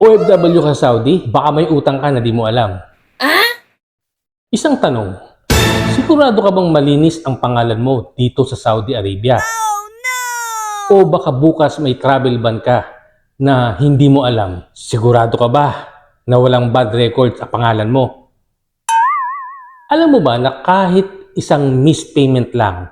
OFW ka sa Saudi, baka may utang ka na di mo alam. Isang tanong, sigurado ka bang malinis ang pangalan mo dito sa Saudi Arabia? O baka bukas may travel ban ka na hindi mo alam? Sigurado ka ba na walang bad records ang pangalan mo? Alam mo ba na kahit isang missed payment lang,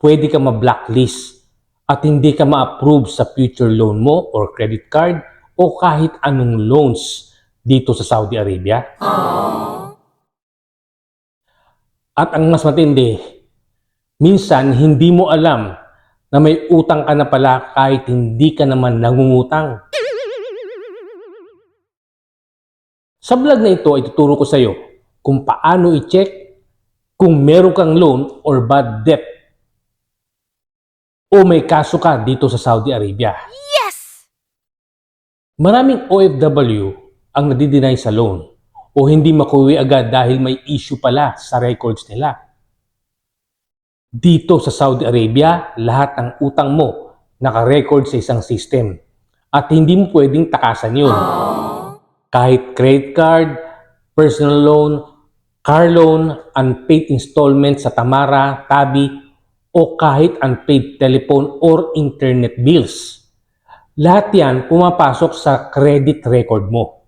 pwede ka ma-blacklist at hindi ka ma-approve sa future loan mo or credit card o kahit anong loans dito sa Saudi Arabia? At ang mas matindi, minsan hindi mo alam na may utang ka na pala kahit hindi ka naman nangungutang. Sa vlog na ito ay tuturo ko sa iyo kung paano i-check kung meron kang loan or bad debt o may kaso ka dito sa Saudi Arabia. Yes! Maraming OFW ang nadi-deny sa loan o hindi makuwi agad dahil may issue pala sa records nila. Dito sa Saudi Arabia, lahat ng utang mo naka-record sa isang system at hindi mo pwedeng takasan yun. Kahit credit card, personal loan, car loan, unpaid installment sa Tamara, Tabi, o kahit unpaid telephone or internet bills. Lahat yan pumapasok sa credit record mo.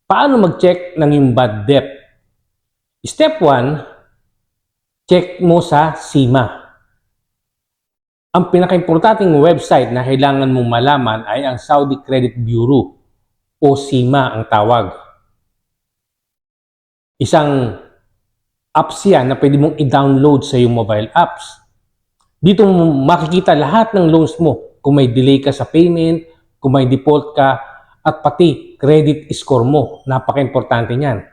Paano mag-check ng yung bad debt? Step 1, check mo sa SIMA. Ang pinaka-importanting website na kailangan mong malaman ay ang Saudi Credit Bureau o SIMA ang tawag. Isang apps yan na pwede mong i-download sa iyong mobile apps. Dito mo makikita lahat ng loans mo, kung may delay ka sa payment, kung may default ka, at pati credit score mo. Napaka-importante niyan.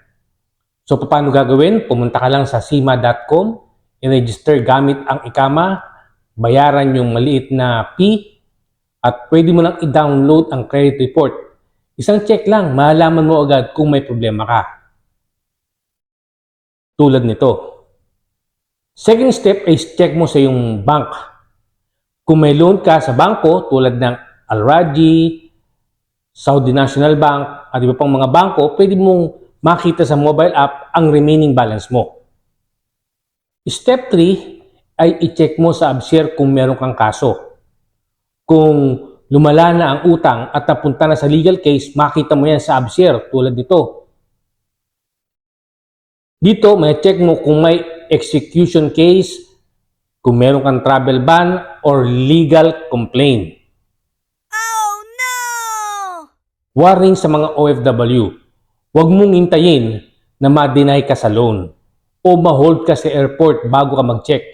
So, paano gagawin? Pumunta ka lang sa sima.com, i-register gamit ang ikama, bayaran yung maliit na fee, at pwede mo lang i-download ang credit report. Isang check lang, malalaman mo agad kung may problema ka. Tulad nito. Second step ay check mo sa yung bank. Kung may loan ka sa bangko tulad ng Al-Rajhi, Saudi National Bank at iba pang mga bangko, pwede mong makita sa mobile app ang remaining balance mo. Step 3 ay i-check mo sa ABSIR kung meron kang kaso. Kung lumala na ang utang at napunta na sa legal case, makita mo yan sa ABSIR tulad nito. Dito, may check mo kung may execution case, kung meron kang travel ban or legal complaint. Oh no! Warning sa mga OFW, huwag mong hintayin na ma-deny ka sa loan o ma-hold ka sa airport bago ka mag-check.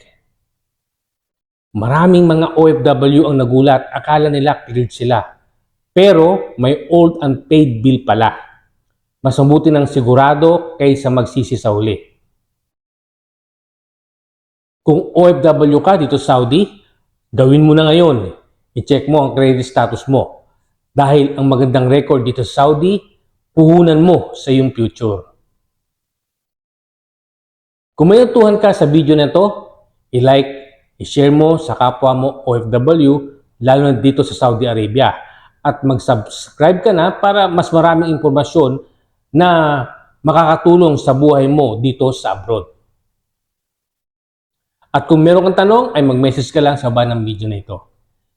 Maraming mga OFW ang nagulat, akala nila cleared sila. Pero may old unpaid bill pala. Mas mabuti ng sigurado kaysa magsisi sa huli. Kung OFW ka dito sa Saudi, gawin mo na ngayon. I-check mo ang credit status mo. Dahil ang magandang record dito sa Saudi, puhunan mo sa iyong future. Kung may natutuhan ka sa video na ito, i-like, i-share mo sa kapwa mo OFW, lalo na dito sa Saudi Arabia. At mag-subscribe ka na para mas maraming impormasyon na makakatulong sa buhay mo dito sa abroad. At kung meron kang tanong, ay mag-message ka lang sa baba ng video na ito.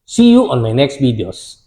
See you on my next videos.